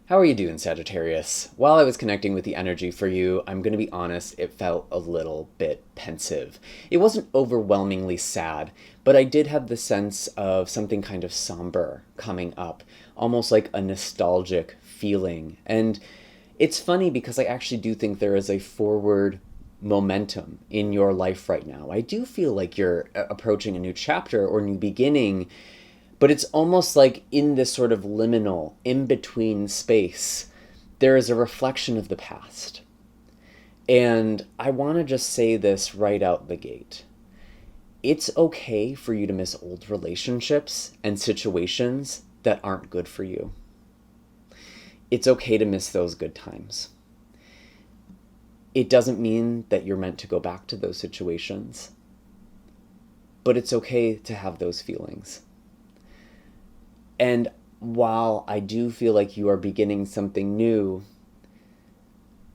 How are you doing, Sagittarius? While I was connecting with the energy for you, I'm going to be honest, it felt a little bit pensive. It wasn't overwhelmingly sad, but I did have the sense of something kind of somber coming up, almost like a nostalgic feeling. And it's funny because I actually do think there is a forward momentum in your life right now. I do feel like you're approaching a new chapter or new beginning, but it's almost like in this sort of liminal, in-between space, there is a reflection of the past. And I want to just say this right out the gate. It's okay for you to miss old relationships and situations that aren't good for you. It's okay to miss those good times. It doesn't mean that you're meant to go back to those situations, but it's okay to have those feelings. And while I do feel like you are beginning something new,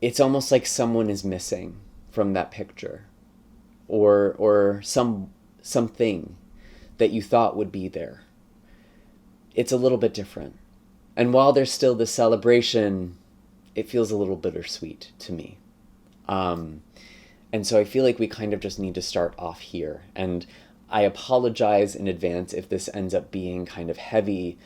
it's almost like someone is missing from that picture, or something that you thought would be there. It's a little bit different. And while there's still this celebration, it feels a little bittersweet to me. And so I feel like we kind of just need to start off here. And I apologize in advance if this ends up being kind of heavy.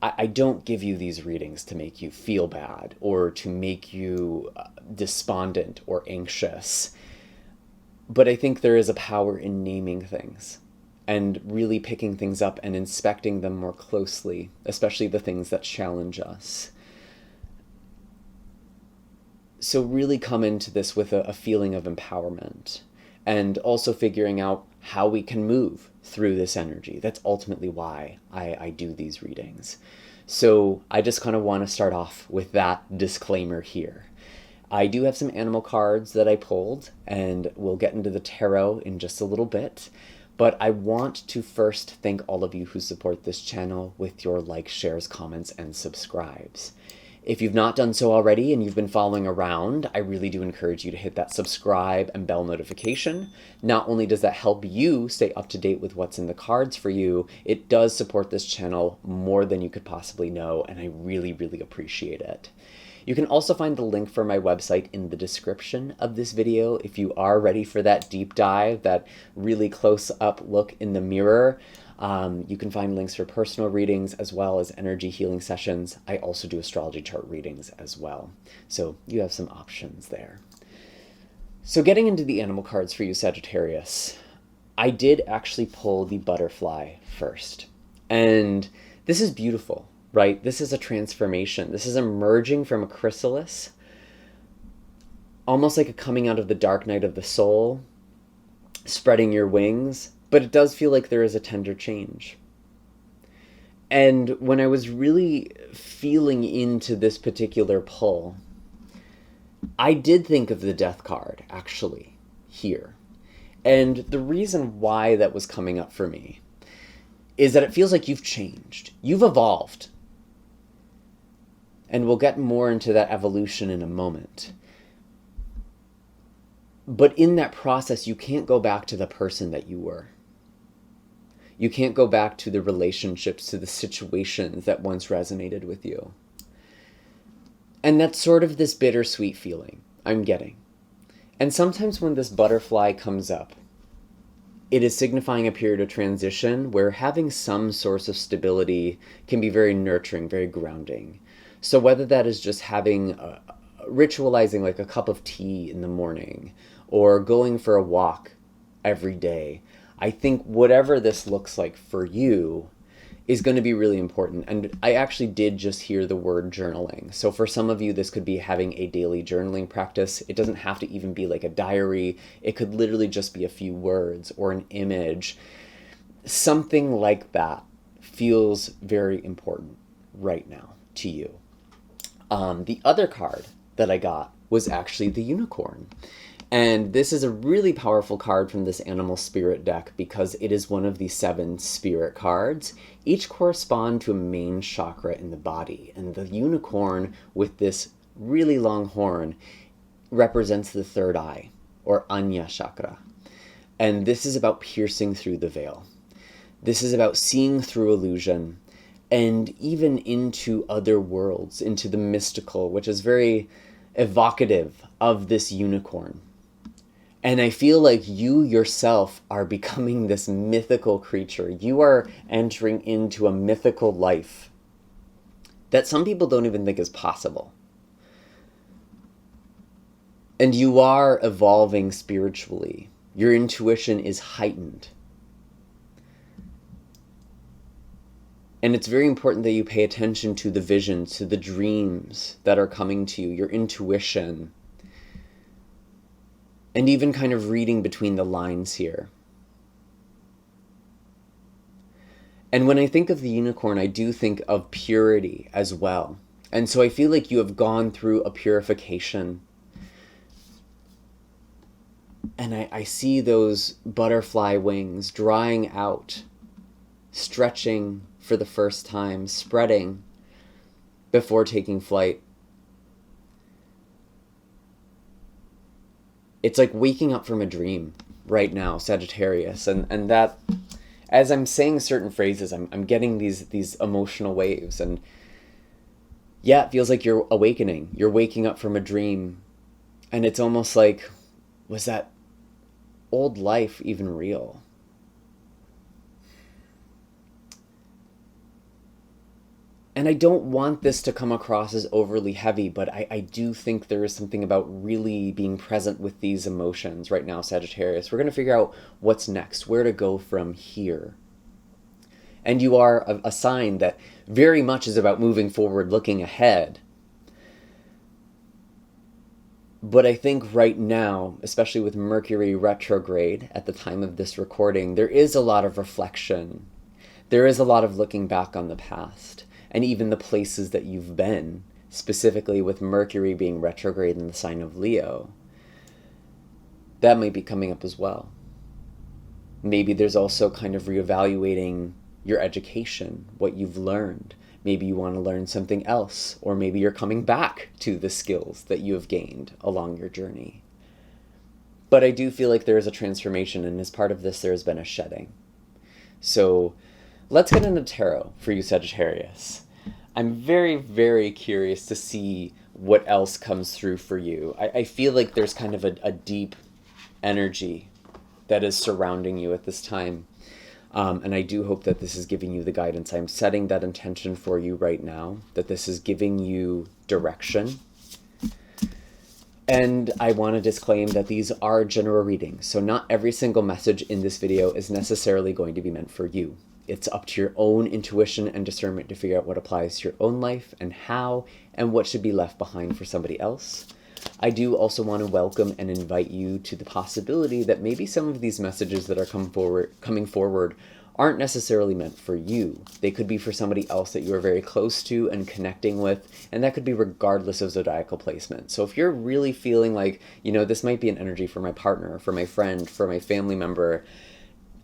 I don't give you these readings to make you feel bad or to make you despondent or anxious. But I think there is a power in naming things and really picking things up and inspecting them more closely, especially the things that challenge us. So really come into this with a feeling of empowerment and also figuring out how we can move through this energy. That's ultimately why I do these readings. So I just kind of want to start off with that disclaimer here. I do have some animal cards that I pulled, and we'll get into the tarot in just a little bit. But I want to first thank all of you who support this channel with your likes, shares, comments, and subscribes. If you've not done so already and you've been following around, I really do encourage you to hit that subscribe and bell notification. Not only does that help you stay up to date with what's in the cards for you, it does support this channel more than you could possibly know, and I really, really appreciate it. You can also find the link for my website in the description of this video if you are ready for that deep dive, that really close-up look in the mirror. You can find links for personal readings as well as energy healing sessions. I also do astrology chart readings as well. So you have some options there. So getting into the animal cards for you, Sagittarius, I did actually pull the butterfly first. And this is beautiful, right? This is a transformation. This is emerging from a chrysalis, almost like a coming out of the dark night of the soul, spreading your wings. But it does feel like there is a tender change. And when I was really feeling into this particular pull, I did think of the death card, actually, here. And the reason why that was coming up for me is that it feels like you've changed. You've evolved. And we'll get more into that evolution in a moment. But in that process, you can't go back to the person that you were. You can't go back to the relationships, to the situations that once resonated with you. And that's sort of this bittersweet feeling I'm getting. And sometimes when this butterfly comes up, it is signifying a period of transition where having some source of stability can be very nurturing, very grounding. So whether that is just having, ritualizing like a cup of tea in the morning, or going for a walk every day, I think whatever this looks like for you is going to be really important. And I actually did just hear the word journaling. So for some of you, this could be having a daily journaling practice. It doesn't have to even be like a diary. It could literally just be a few words or an image. Something like that feels very important right now to you. The other card that I got was actually the unicorn. And this is a really powerful card from this animal spirit deck because it is one of the 7 spirit cards. Each correspond to a main chakra in the body. And the unicorn with this really long horn represents the third eye, or Anya chakra. And this is about piercing through the veil. This is about seeing through illusion and even into other worlds, into the mystical, which is very evocative of this unicorn. And I feel like you yourself are becoming this mythical creature. You are entering into a mythical life that some people don't even think is possible. And you are evolving spiritually. Your intuition is heightened. And it's very important that you pay attention to the visions, to the dreams that are coming to you, your intuition, and even kind of reading between the lines here. And when I think of the unicorn, I do think of purity as well. And so I feel like you have gone through a purification. And I see those butterfly wings drying out, stretching for the first time, spreading before taking flight. It's like waking up from a dream right now, Sagittarius. And that, as I'm saying certain phrases, I'm getting these emotional waves. And yeah, it feels like you're awakening. You're waking up from a dream. And it's almost like, was that old life even real? And I don't want this to come across as overly heavy, but I do think there is something about really being present with these emotions right now, Sagittarius. We're going to figure out what's next, where to go from here. And you are a sign that very much is about moving forward, looking ahead. But I think right now, especially with Mercury retrograde at the time of this recording, there is a lot of reflection. There is a lot of looking back on the past. And even the places that you've been, specifically with Mercury being retrograde in the sign of Leo, that might be coming up as well. Maybe there's also kind of reevaluating your education, what you've learned. Maybe you want to learn something else, or maybe you're coming back to the skills that you have gained along your journey. But I do feel like there is a transformation, and as part of this, there has been a shedding. So let's get into tarot for you, Sagittarius. I'm very, very curious to see what else comes through for you. I feel like there's kind of a deep energy that is surrounding you at this time. And I do hope that this is giving you the guidance. I'm setting that intention for you right now, that this is giving you direction. And I want to disclaim that these are general readings, so not every single message in this video is necessarily going to be meant for you. It's up to your own intuition and discernment to figure out what applies to your own life and how, and what should be left behind for somebody else. I do also want to welcome and invite you to the possibility that maybe some of these messages that are coming forward aren't necessarily meant for you. They could be for somebody else that you are very close to and connecting with, and that could be regardless of zodiacal placement. So if you're really feeling like, this might be an energy for my partner, for my friend, for my family member,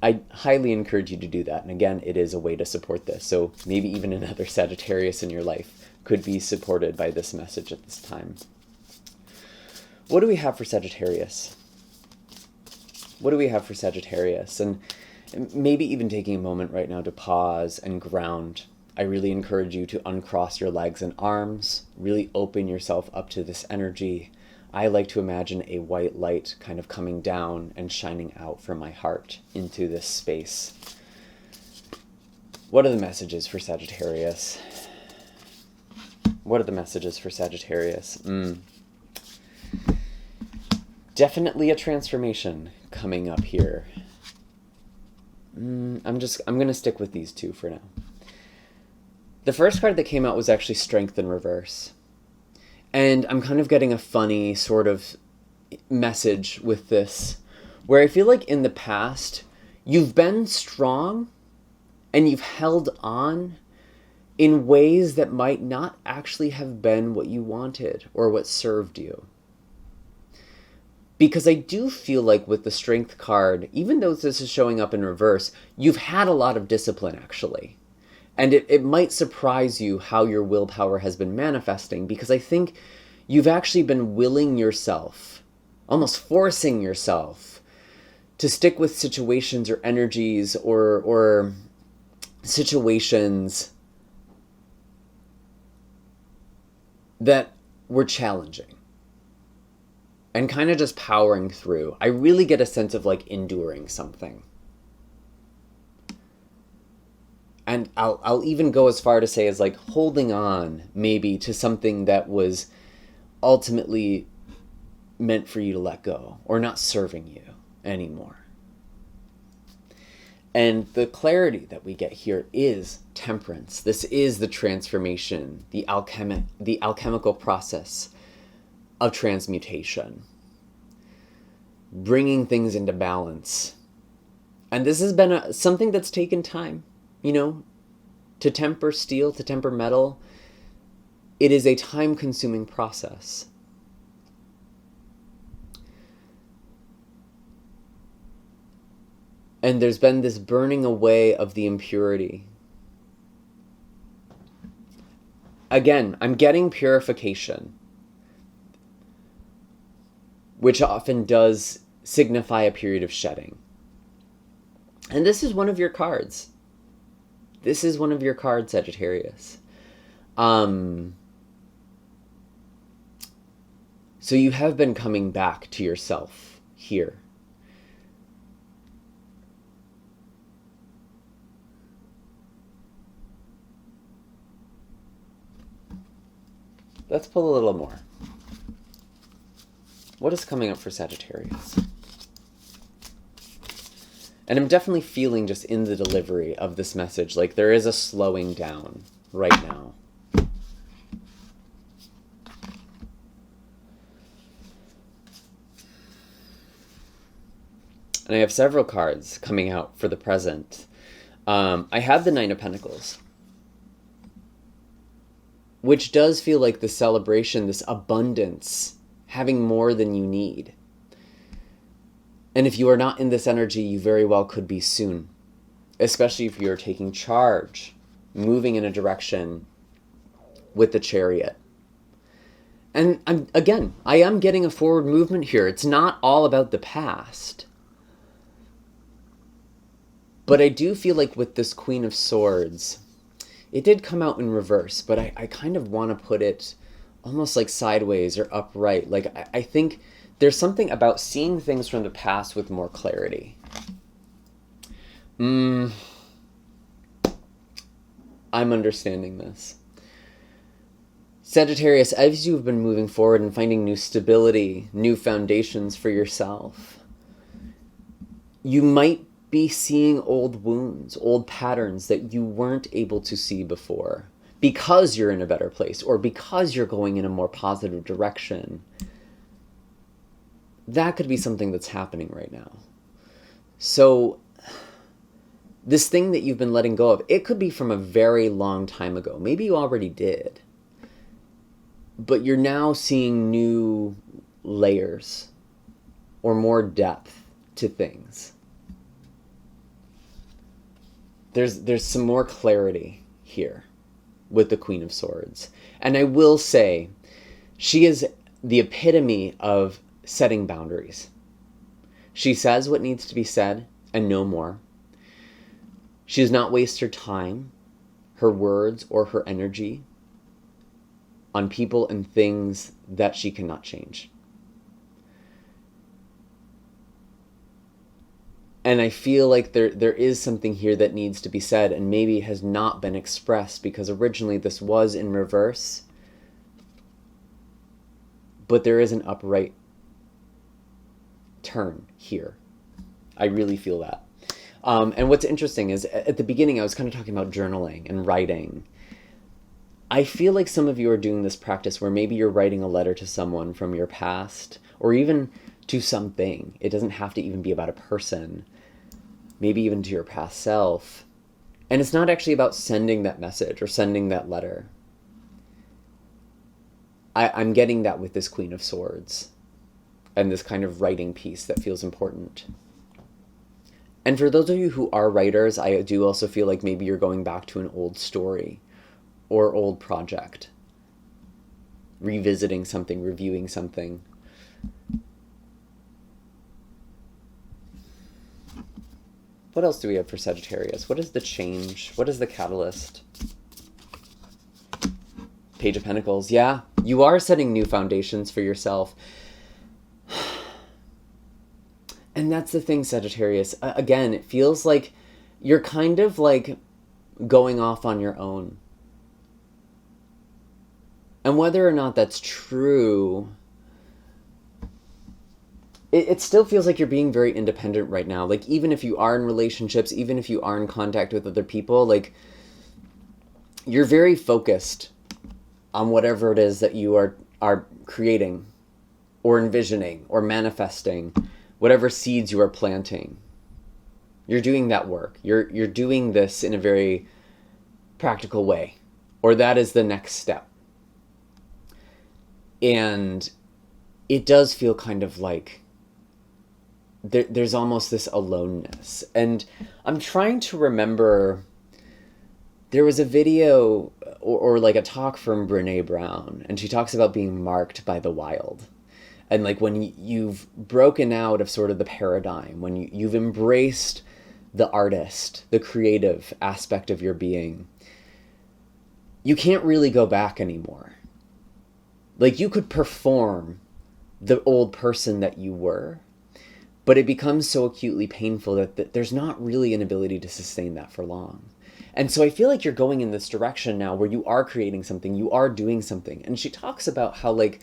I highly encourage you to do that. And again, it is a way to support this. So maybe even another Sagittarius in your life could be supported by this message at this time. What do we have for Sagittarius? What do we have for Sagittarius? And maybe even taking a moment right now to pause and ground. I really encourage you to uncross your legs and arms, really open yourself up to this energy. I like to imagine a white light kind of coming down and shining out from my heart into this space. What are the messages for Sagittarius? What are the messages for Sagittarius? Definitely a transformation coming up here. I'm going to stick with these two for now. The first card that came out was actually Strength in Reverse. And I'm kind of getting a funny sort of message with this, where I feel like in the past, you've been strong and you've held on in ways that might not actually have been what you wanted or what served you. Because I do feel like with the Strength card, even though this is showing up in reverse, you've had a lot of discipline actually. And it might surprise you how your willpower has been manifesting, because I think you've actually been willing yourself, almost forcing yourself, to stick with situations or energies or situations that were challenging and kind of just powering through. I really get a sense of like enduring something. And I'll even go as far to say as like holding on maybe to something that was ultimately meant for you to let go or not serving you anymore. And the clarity that we get here is temperance. This is the transformation, the alchemical process of transmutation, bringing things into balance. And this has been something that's taken time. You know, to temper steel, to temper metal, it is a time-consuming process. And there's been this burning away of the impurity. Again, I'm getting purification, which often does signify a period of shedding. And this is one of your cards. This is one of your cards, Sagittarius. So you have been coming back to yourself here. Let's pull a little more. What is coming up for Sagittarius? And I'm definitely feeling just in the delivery of this message, like there is a slowing down right now. And I have several cards coming out for the present. I have the Nine of Pentacles, which does feel like the celebration, this abundance, having more than you need. And if you are not in this energy, you very well could be soon, especially if you're taking charge, moving in a direction with the Chariot. And I am getting a forward movement here. It's not all about the past. But I do feel like with this Queen of Swords, it did come out in reverse, but I kind of want to put it almost like sideways or upright. Like I think there's something about seeing things from the past with more clarity. I'm understanding this. Sagittarius, as you've been moving forward and finding new stability, new foundations for yourself, you might be seeing old wounds, old patterns that you weren't able to see before because you're in a better place or because you're going in a more positive direction. That could be something that's happening right now. So this thing that you've been letting go of, it could be from a very long time ago. Maybe you already did. But you're now seeing new layers or more depth to things. There's some more clarity here with the Queen of Swords. And I will say, she is the epitome of setting boundaries. She says what needs to be said and no more. She does not waste her time, her words, or her energy on people and things that she cannot change. And I feel like there is something here that needs to be said and maybe has not been expressed because originally this was in reverse. But there is an upright turn here. I really feel that. And what's interesting is at the beginning I was kind of talking about journaling and writing. I feel like some of you are doing this practice where maybe you're writing a letter to someone from your past or even to something. It doesn't have to even be about a person. Maybe even to your past self. And it's not actually about sending that message or sending that letter. I'm getting that with this Queen of Swords and this kind of writing piece that feels important. And for those of you who are writers, I do also feel like maybe you're going back to an old story or old project, revisiting something, reviewing something. What else do we have for Sagittarius? What is the change? What is the catalyst? Page of Pentacles. Yeah, You are setting new foundations for yourself. And that's the thing, Sagittarius. Again, it feels like you're kind of like going off on your own. And whether or not that's true, it still feels like you're being very independent right now. Like, even if you are in relationships, even if you are in contact with other people, like, you're very focused on whatever it is that you are creating or envisioning or manifesting, whatever seeds you are planting. You're doing that work. You're doing this in a very practical way, or that is the next step. And it does feel kind of like there's almost this aloneness. And I'm trying to remember, there was a video or like a talk from Brene Brown, and she talks about being marked by the wild. And like when you've broken out of sort of the paradigm, when you've embraced the artist, the creative aspect of your being, you can't really go back anymore. Like, you could perform the old person that you were, but it becomes so acutely painful that there's not really an ability to sustain that for long. And so I feel like you're going in this direction now where you are creating something, you are doing something. And she talks about how, like,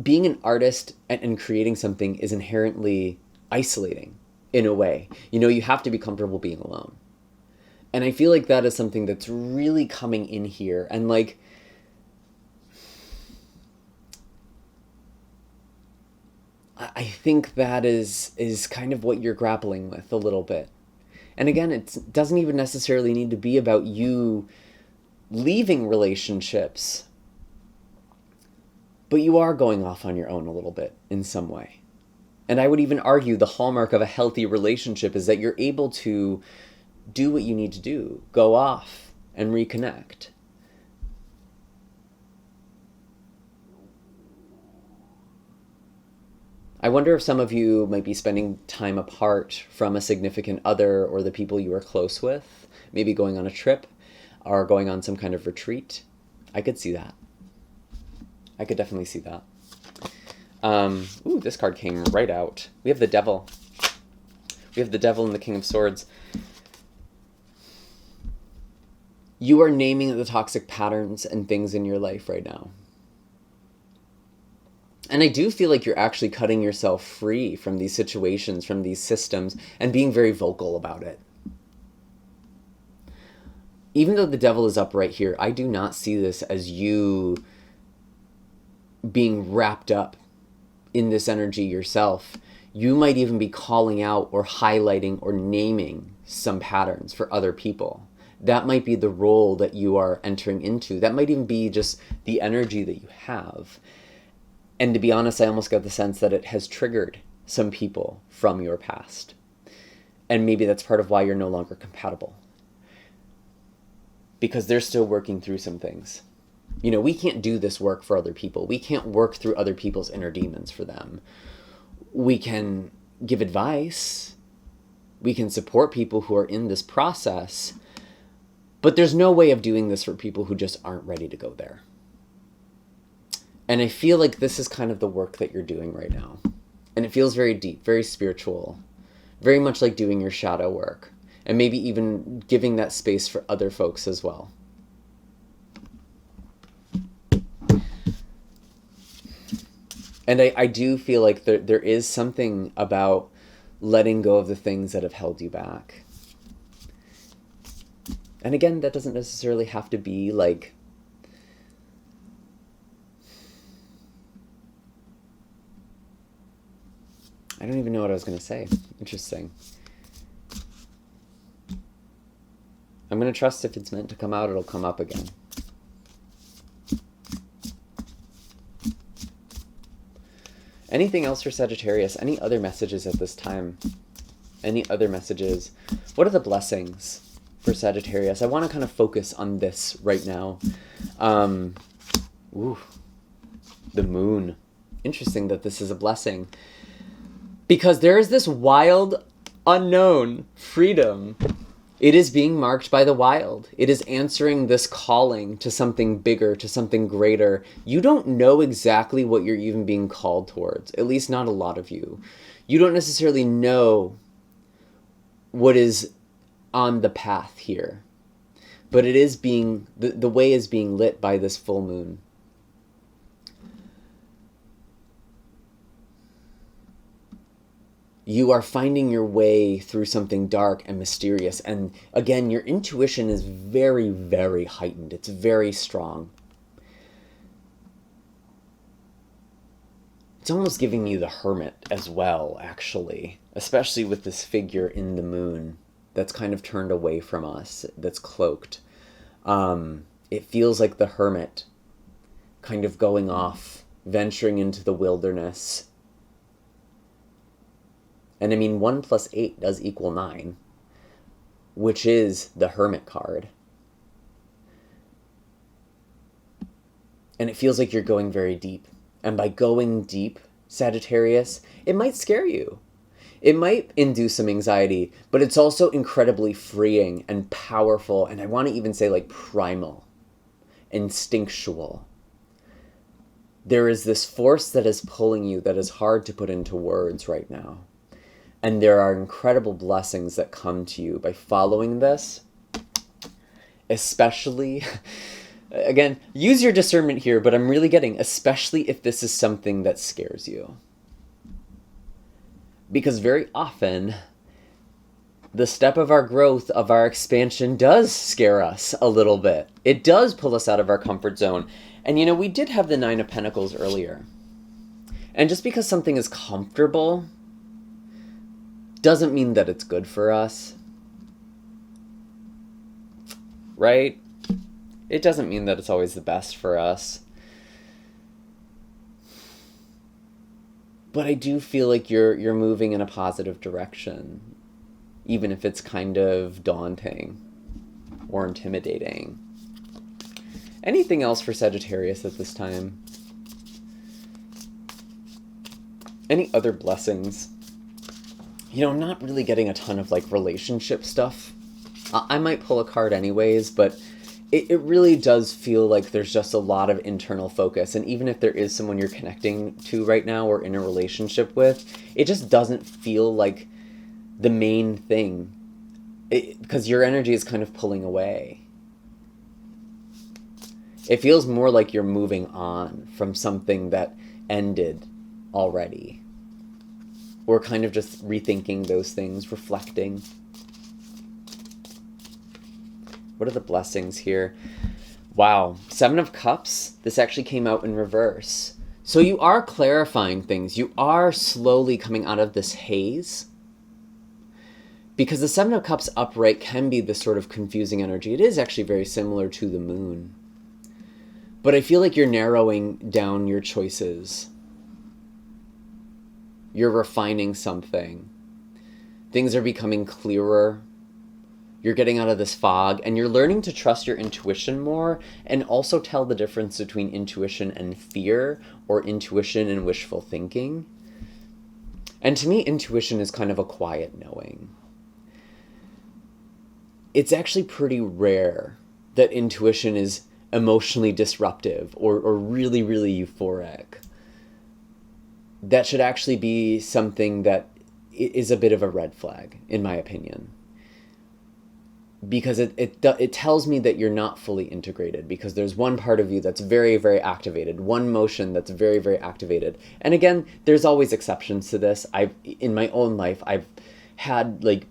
being an artist and creating something is inherently isolating in a way. You know, you have to be comfortable being alone. And I feel like that is something that's really coming in here. And like, I think that is kind of what you're grappling with a little bit. And again, it doesn't even necessarily need to be about you leaving relationships, but you are going off on your own a little bit in some way. And I would even argue the hallmark of a healthy relationship is that you're able to do what you need to do, go off and reconnect. I wonder if some of you might be spending time apart from a significant other or the people you are close with, maybe going on a trip or going on some kind of retreat. I could see that. I could definitely see that. Ooh, this card came right out. We have the Devil. We have the Devil and the King of Swords. You are naming the toxic patterns and things in your life right now. And I do feel like you're actually cutting yourself free from these situations, from these systems, and being very vocal about it. Even though the Devil is up right here, I do not see this as you being wrapped up in this energy yourself. You might even be calling out or highlighting or naming some patterns for other people. That might be the role that you are entering into. That might even be just the energy that you have. And to be honest, I almost got the sense that it has triggered some people from your past. And maybe that's part of why you're no longer compatible. Because they're still working through some things. You know, we can't do this work for other people. We can't work through other people's inner demons for them. We can give advice. We can support people who are in this process. But there's no way of doing this for people who just aren't ready to go there. And I feel like this is kind of the work that you're doing right now. And it feels very deep, very spiritual, very much like doing your shadow work. And maybe even giving that space for other folks as well. And I do feel like there is something about letting go of the things that have held you back. And again, that doesn't necessarily have to be like I don't even know what I was going to say. Interesting. I'm going to trust if it's meant to come out, it'll come up again. Anything else for Sagittarius? Any other messages at this time? Any other messages? What are the blessings for Sagittarius? I want to kind of focus on this right now. The moon. Interesting that this is a blessing. Because there is this wild, unknown freedom It is being marked by the wild. It is answering this calling to something bigger, to something greater. You don't know exactly what you're even being called towards, at least not a lot of you. You don't necessarily know what is on the path here, but it is being, the way is being lit by this full moon. You are finding your way through something dark and mysterious. And again, your intuition is very, very heightened. It's very strong. It's almost giving you the Hermit as well, actually. Especially with this figure in the moon that's kind of turned away from us, that's cloaked. It feels like the Hermit kind of going off, venturing into the wilderness. And I mean, 1 + 8 does equal 9, which is the Hermit card. And it feels like you're going very deep. And by going deep, Sagittarius, it might scare you. It might induce some anxiety, but it's also incredibly freeing and powerful. And I want to even say like primal, instinctual. There is this force that is pulling you that is hard to put into words right now. And there are incredible blessings that come to you by following this. Especially, again, use your discernment here, but I'm really getting, especially if this is something that scares you. Because very often, the step of our growth, of our expansion, does scare us a little bit. It does pull us out of our comfort zone. And you know, we did have the 9 of Pentacles earlier. And just because something is comfortable doesn't mean that it's good for us, right? It doesn't mean that it's always the best for us. But I do feel like you're moving in a positive direction, even if it's kind of daunting or intimidating. Anything else for Sagittarius at this time? Any other blessings? You know, I'm not really getting a ton of like relationship stuff. I might pull a card anyways, but it really does feel like there's just a lot of internal focus. And even if there is someone you're connecting to right now or in a relationship with, it just doesn't feel like the main thing. Because your energy is kind of pulling away. It feels more like you're moving on from something that ended already. Or kind of just rethinking those things, reflecting. What are the blessings here? Wow, 7 of Cups. This actually came out in reverse. So you are clarifying things. You are slowly coming out of this haze. Because the 7 of Cups upright can be this sort of confusing energy. It is actually very similar to the moon. But I feel like you're narrowing down your choices. You're refining something. Things are becoming clearer. You're getting out of this fog, and you're learning to trust your intuition more, and also tell the difference between intuition and fear, or intuition and wishful thinking. And to me, intuition is kind of a quiet knowing. It's actually pretty rare that intuition is emotionally disruptive or really, really euphoric. That should actually be something that is a bit of a red flag, in my opinion. Because it tells me that you're not fully integrated, because there's one part of you that's very, very activated, one motion that's very, very activated. And again, there's always exceptions to this. In my own life, I've had like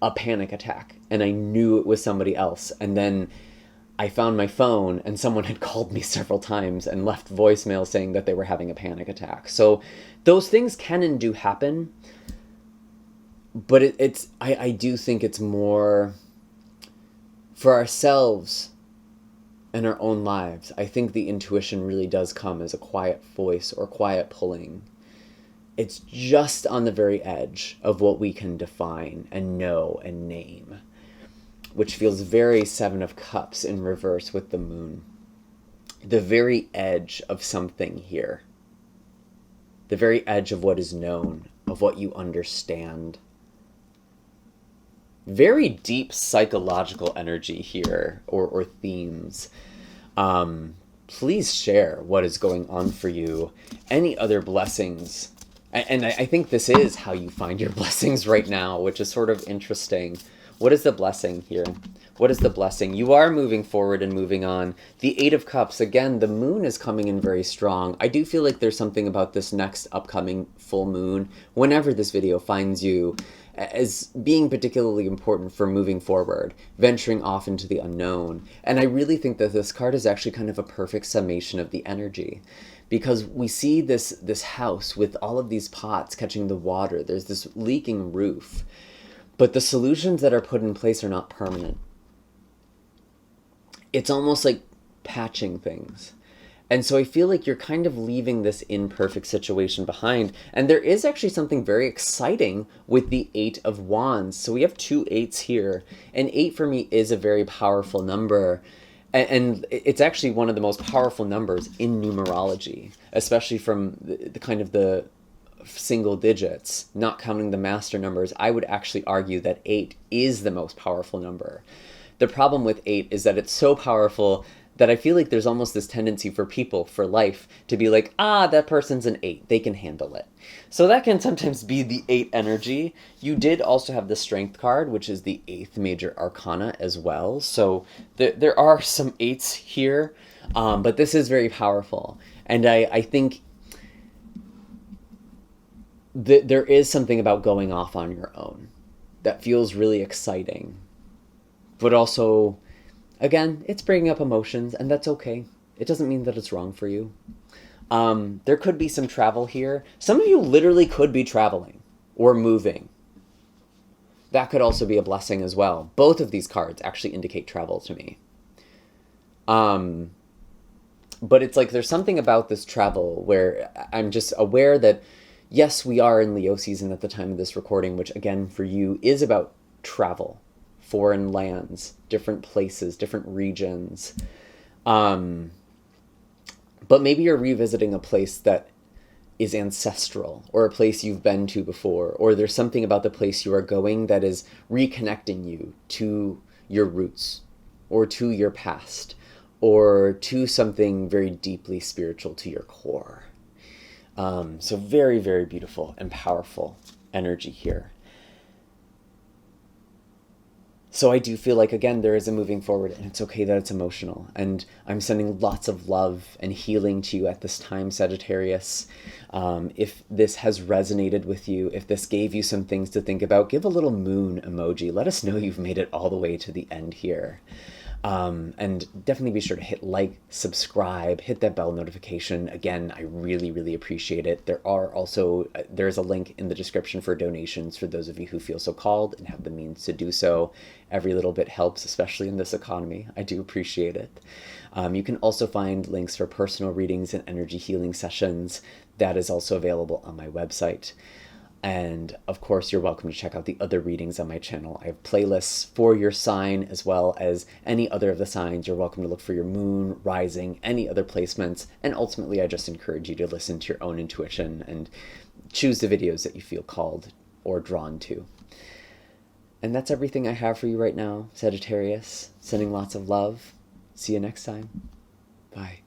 a panic attack, and I knew it was somebody else. And then I found my phone, and someone had called me several times and left voicemail saying that they were having a panic attack. So those things can and do happen, but I do think it's more for ourselves and our own lives. I think the intuition really does come as a quiet voice or quiet pulling. It's just on the very edge of what we can define and know and name, which feels very 7 of Cups in reverse with the moon. The very edge of something here. The very edge of what is known, of what you understand. Very deep psychological energy here, or themes. Please share what is going on for you. Any other blessings? And I think this is how you find your blessings right now, which is sort of interesting. What is the blessing here? What is the blessing? You are moving forward and moving on. The Eight of Cups, again, the moon is coming in very strong. I do feel like there's something about this next upcoming full moon, whenever this video finds you, as being particularly important for moving forward, venturing off into the unknown. And I really think that this card is actually kind of a perfect summation of the energy, because we see this house with all of these pots catching the water. There's this leaking roof, but the solutions that are put in place are not permanent. It's almost like patching things. And so I feel like you're kind of leaving this imperfect situation behind. And there is actually something very exciting with the Eight of Wands. So we have two eights here. And 8 for me is a very powerful number. And it's actually one of the most powerful numbers in numerology, especially from the kind of the single digits, not counting the master numbers. I would actually argue that 8 is the most powerful number. The problem with 8 is that it's so powerful that I feel like there's almost this tendency for people, for life, to be like, that person's an 8, they can handle it. So that can sometimes be the 8 energy. You did also have the Strength card, which is the 8th major arcana as well. So there are some 8s here, but this is very powerful. And I think that there is something about going off on your own that feels really exciting. But also, again, it's bringing up emotions, and that's okay. It doesn't mean that it's wrong for you. There could be some travel here. Some of you literally could be traveling or moving. That could also be a blessing as well. Both of these cards actually indicate travel to me. But it's like there's something about this travel where I'm just aware that, yes, we are in Leo season at the time of this recording, which again for you is about travel. Foreign lands, different places, different regions. But maybe you're revisiting a place that is ancestral, or a place you've been to before, or there's something about the place you are going that is reconnecting you to your roots, or to your past, or to something very deeply spiritual to your core. So very, very beautiful and powerful energy here. So I do feel like, again, there is a moving forward, and it's okay that it's emotional. And I'm sending lots of love and healing to you at this time, Sagittarius. If this has resonated with you, if this gave you some things to think about, give a little moon emoji. Let us know you've made it all the way to the end here. And definitely be sure to hit like, subscribe, hit that bell notification. Again, I really, really appreciate it. There's a link in the description for donations for those of you who feel so called and have the means to do so. Every little bit helps, especially in this economy. I do appreciate it. You can also find links for personal readings and energy healing sessions. That is also available on my website. And of course, you're welcome to check out the other readings on my channel. I have playlists for your sign as well as any other of the signs. You're welcome to look for your moon, rising, any other placements. And ultimately, I just encourage you to listen to your own intuition and choose the videos that you feel called or drawn to. And that's everything I have for you right now, Sagittarius. Sending lots of love. See you next time. Bye.